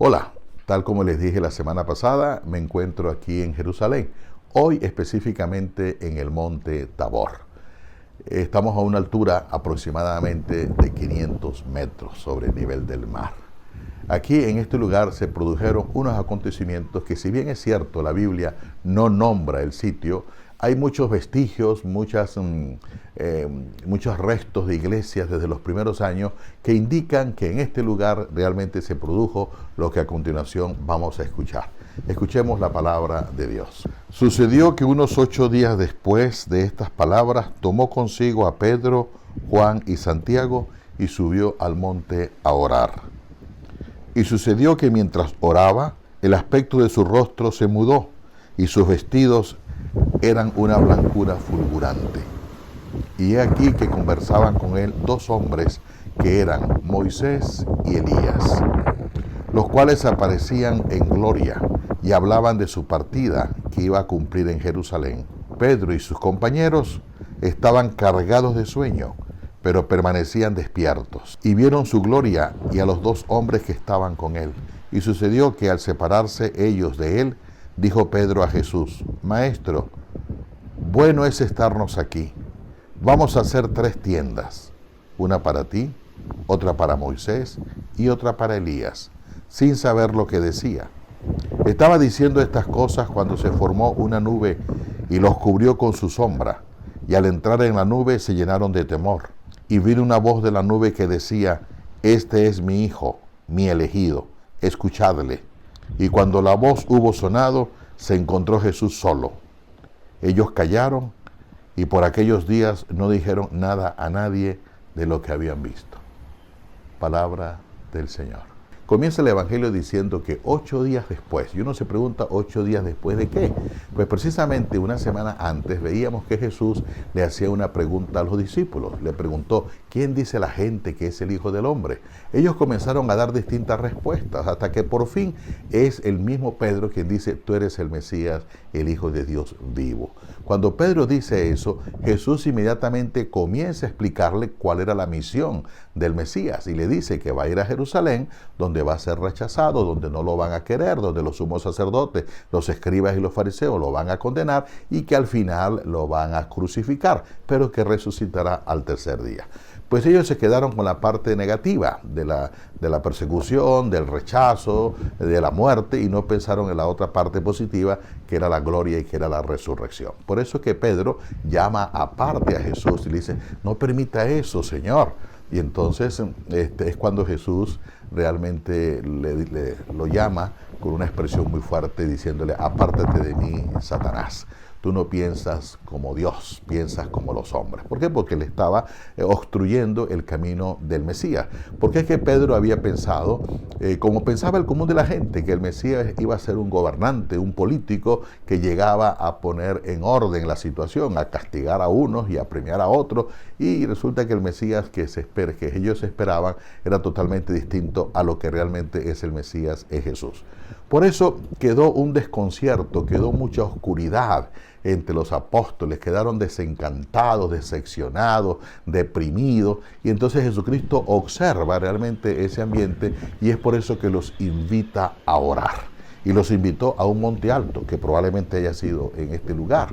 Hola, tal como les dije la semana pasada, me encuentro aquí en Jerusalén, hoy específicamente en el monte Tabor. Estamos a una altura aproximadamente de 500 metros sobre el nivel del mar. Aquí en este lugar se produjeron unos acontecimientos que, si bien es cierto, la Biblia no nombra el sitio, hay muchos vestigios, muchos restos de iglesias desde los primeros años que indican que en este lugar realmente se produjo lo que a continuación vamos a escuchar. Escuchemos la palabra de Dios. Sucedió que unos 8 días después de estas palabras, tomó consigo a Pedro, Juan y Santiago y subió al monte a orar. Y sucedió que mientras oraba, el aspecto de su rostro se mudó y sus vestidos eran una blancura fulgurante. Y he aquí que conversaban con él 2 hombres que eran Moisés y Elías, los cuales aparecían en gloria y hablaban de su partida que iba a cumplir en Jerusalén. Pedro y sus compañeros estaban cargados de sueño, pero permanecían despiertos, y vieron su gloria y a los 2 hombres que estaban con él. Y sucedió que al separarse ellos de él, dijo Pedro a Jesús: Maestro, bueno es estarnos aquí. Vamos a hacer 3 tiendas, una para ti, otra para Moisés y otra para Elías, sin saber lo que decía. Estaba diciendo estas cosas cuando se formó una nube y los cubrió con su sombra, y al entrar en la nube se llenaron de temor. Y vino una voz de la nube que decía: Este es mi Hijo, mi elegido, escuchadle. Y cuando la voz hubo sonado, se encontró Jesús solo. Ellos callaron y por aquellos días no dijeron nada a nadie de lo que habían visto. Palabra del Señor. Comienza el Evangelio diciendo que 8 días después, y uno se pregunta, ¿8 días después de qué? Pues precisamente una semana antes veíamos que Jesús le hacía una pregunta a los discípulos. Le preguntó: ¿quién dice la gente que es el Hijo del Hombre? Ellos comenzaron a dar distintas respuestas, hasta que por fin es el mismo Pedro quien dice: tú eres el Mesías, el Hijo de Dios vivo. Cuando Pedro dice eso, Jesús inmediatamente comienza a explicarle cuál era la misión del Mesías, y le dice que va a ir a Jerusalén, donde va a ser rechazado, donde no lo van a querer, donde los sumos sacerdotes, los escribas y los fariseos lo van a condenar, y que al final lo van a crucificar, pero que resucitará al tercer día. Pues ellos se quedaron con la parte negativa de la persecución, del rechazo, de la muerte, y no pensaron en la otra parte positiva, que era la gloria y que era la resurrección. Por eso es que Pedro llama aparte a Jesús y le dice: no permita eso, Señor. Y entonces es cuando Jesús realmente lo llama con una expresión muy fuerte, diciéndole: apártate de mí, Satanás. Tú no piensas como Dios, piensas como los hombres. ¿Por qué? Porque le estaba obstruyendo el camino del Mesías. Porque es que Pedro había pensado, como pensaba el común de la gente, que el Mesías iba a ser un gobernante, un político que llegaba a poner en orden la situación, a castigar a unos y a premiar a otros. Y resulta que el Mesías que ellos esperaban era totalmente distinto a lo que realmente es el Mesías, es Jesús. Por eso quedó un desconcierto, quedó mucha oscuridad entre los apóstoles, quedaron desencantados, decepcionados, deprimidos, y entonces Jesucristo observa realmente ese ambiente, y es por eso que los invita a orar. Y los invitó a un monte alto, que probablemente haya sido en este lugar.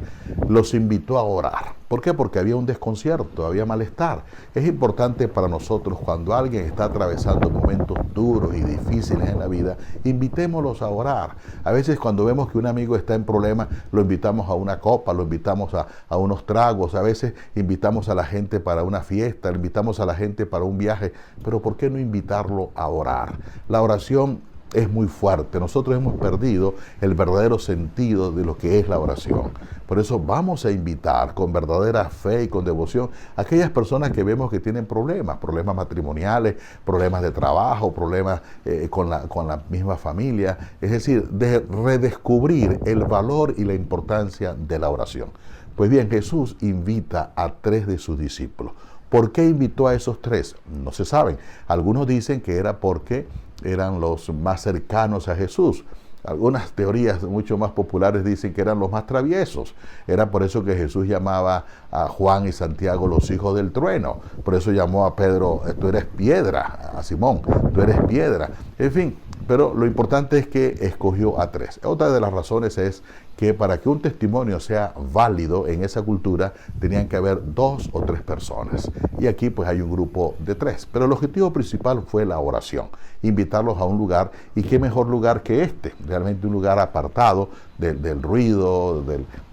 Los invitó a orar. ¿Por qué? Porque había un desconcierto, había malestar. Es importante para nosotros, cuando alguien está atravesando momentos duros y difíciles en la vida, invitémoslos a orar. A veces cuando vemos que un amigo está en problemas, lo invitamos a una copa, lo invitamos a unos tragos, a veces invitamos a la gente para una fiesta, invitamos a la gente para un viaje, pero ¿por qué no invitarlo a orar? La oración es muy fuerte. Nosotros hemos perdido el verdadero sentido de lo que es la oración. Por eso vamos a invitar con verdadera fe y con devoción a aquellas personas que vemos que tienen problemas matrimoniales, problemas de trabajo, problemas con la misma familia. Es decir, de redescubrir el valor y la importancia de la oración. Pues bien, Jesús invita a 3 de sus discípulos. ¿Por qué invitó a esos 3? No se saben. Algunos dicen que era porque eran los más cercanos a Jesús. Algunas teorías mucho más populares dicen que eran los más traviesos. Era por eso que Jesús llamaba a Juan y Santiago los hijos del trueno. Por eso llamó a Pedro: tú eres piedra, a Simón, tú eres piedra. En fin, Pero lo importante es que escogió a 3. Otra de las razones es que para que un testimonio sea válido en esa cultura, tenían que haber 2 o 3 personas. Y aquí pues hay un grupo de 3. Pero el objetivo principal fue la oración, invitarlos a un lugar, y qué mejor lugar que este, realmente un lugar apartado del ruido,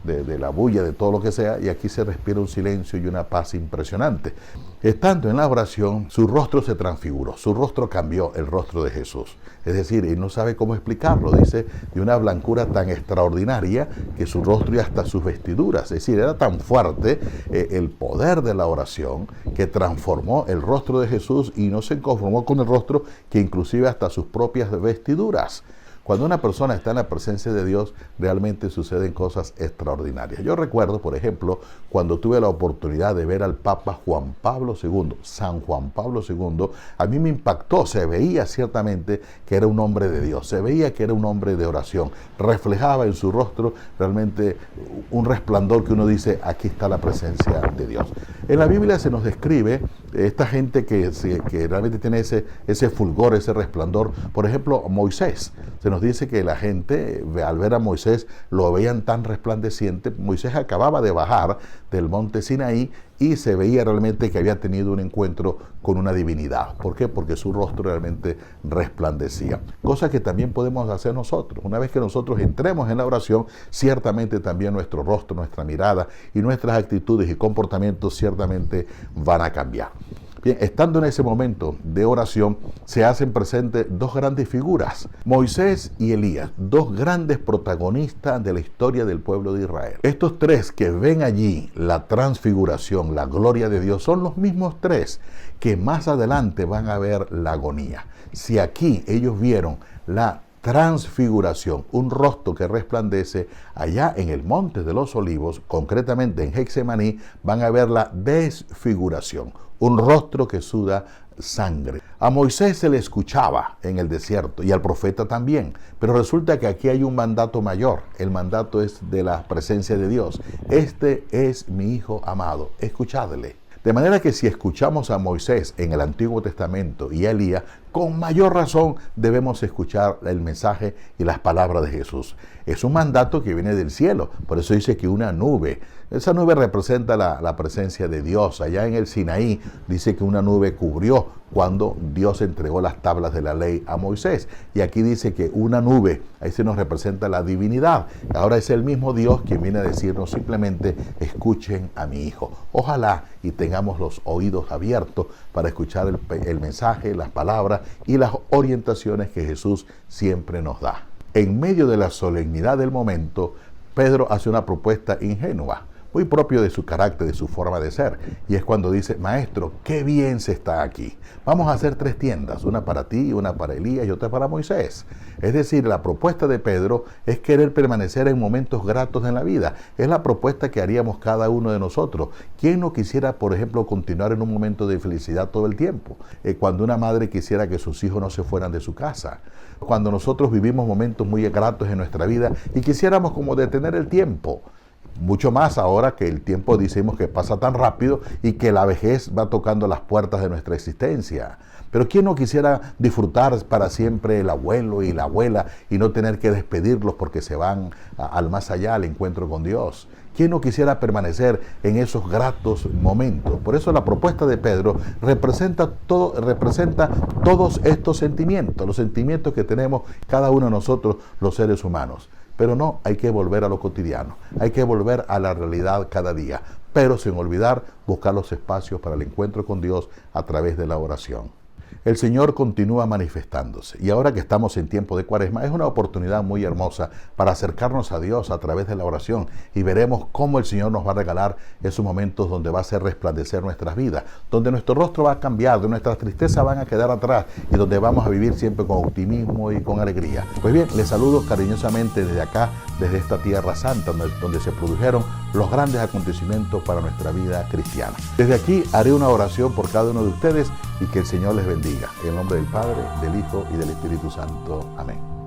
de la bulla, de todo lo que sea, y aquí se respira un silencio y una paz impresionante. Estando en la oración, su rostro se transfiguró, su rostro cambió, el rostro de Jesús. Es decir, él no sabe cómo explicarlo, dice, de una blancura tan extraordinaria que su rostro y hasta sus vestiduras. Es decir, era tan fuerte el poder de la oración que transformó el rostro de Jesús, y no se conformó con el rostro, que inclusive hasta sus propias vestiduras. Cuando una persona está en la presencia de Dios, realmente suceden cosas extraordinarias. Yo recuerdo, por ejemplo, cuando tuve la oportunidad de ver al Papa Juan Pablo II, San Juan Pablo II, a mí me impactó, se veía ciertamente que era un hombre de Dios, se veía que era un hombre de oración, reflejaba en su rostro realmente un resplandor que uno dice, aquí está la presencia de Dios. En la Biblia se nos describe esta gente que realmente tiene ese fulgor, ese resplandor. Por ejemplo, Moisés. Se nos dice que la gente, al ver a Moisés, lo veían tan resplandeciente. Moisés acababa de bajar del monte Sinaí y se veía realmente que había tenido un encuentro con una divinidad. ¿Por qué? Porque su rostro realmente resplandecía. Cosa que también podemos hacer nosotros. Una vez que nosotros entremos en la oración, ciertamente también nuestro rostro, nuestra mirada y nuestras actitudes y comportamientos ciertamente van a cambiar. Bien, estando en ese momento de oración, se hacen presentes 2 grandes figuras, Moisés y Elías, 2 grandes protagonistas de la historia del pueblo de Israel. Estos 3 que ven allí la transfiguración, la gloria de Dios, son los mismos 3 que más adelante van a ver la agonía. Si aquí ellos vieron la transfiguración, un rostro que resplandece, allá en el Monte de los Olivos, concretamente en Getsemaní, van a ver la desfiguración, un rostro que suda sangre. A Moisés se le escuchaba en el desierto y al profeta también, pero resulta que aquí hay un mandato mayor. El mandato es de la presencia de Dios. Este es mi Hijo amado, escuchadle. De manera que si escuchamos a Moisés en el Antiguo Testamento y a Elías, con mayor razón debemos escuchar el mensaje y las palabras de Jesús. Es un mandato que viene del cielo, por eso dice que una nube, esa nube representa la presencia de Dios. Allá en el Sinaí dice que una nube cubrió cuando Dios entregó las tablas de la ley a Moisés. Y aquí dice que una nube, ahí se nos representa la divinidad. Ahora es el mismo Dios quien viene a decirnos simplemente, escuchen a mi Hijo. Ojalá y tengamos los oídos abiertos para escuchar el mensaje, las palabras y las orientaciones que Jesús siempre nos da. En medio de la solemnidad del momento, Pedro hace una propuesta ingenua, muy propio de su carácter, de su forma de ser. Y es cuando dice, maestro, qué bien se está aquí. Vamos a hacer 3 tiendas, una para ti, una para Elías y otra para Moisés. Es decir, la propuesta de Pedro es querer permanecer en momentos gratos en la vida. Es la propuesta que haríamos cada uno de nosotros. ¿Quién no quisiera, por ejemplo, continuar en un momento de felicidad todo el tiempo? Cuando una madre quisiera que sus hijos no se fueran de su casa. Cuando nosotros vivimos momentos muy gratos en nuestra vida y quisiéramos como detener el tiempo. Mucho más ahora que el tiempo decimos que pasa tan rápido y que la vejez va tocando las puertas de nuestra existencia. Pero ¿quién no quisiera disfrutar para siempre el abuelo y la abuela y no tener que despedirlos porque se van al más allá, al encuentro con Dios? ¿Quién no quisiera permanecer en esos gratos momentos? Por eso la propuesta de Pedro representa todos estos sentimientos, los sentimientos que tenemos cada uno de nosotros, los seres humanos. Pero no, hay que volver a lo cotidiano, hay que volver a la realidad cada día, pero sin olvidar buscar los espacios para el encuentro con Dios a través de la oración. El Señor continúa manifestándose y ahora que estamos en tiempo de Cuaresma es una oportunidad muy hermosa para acercarnos a Dios a través de la oración y veremos cómo el Señor nos va a regalar esos momentos donde va a hacer resplandecer nuestras vidas, donde nuestro rostro va a cambiar, donde nuestras tristezas van a quedar atrás y donde vamos a vivir siempre con optimismo y con alegría. Pues bien, les saludo cariñosamente desde acá, desde esta Tierra Santa, donde se produjeron los grandes acontecimientos para nuestra vida cristiana. Desde aquí haré una oración por cada uno de ustedes y que el Señor les bendiga. En el nombre del Padre, del Hijo y del Espíritu Santo. Amén.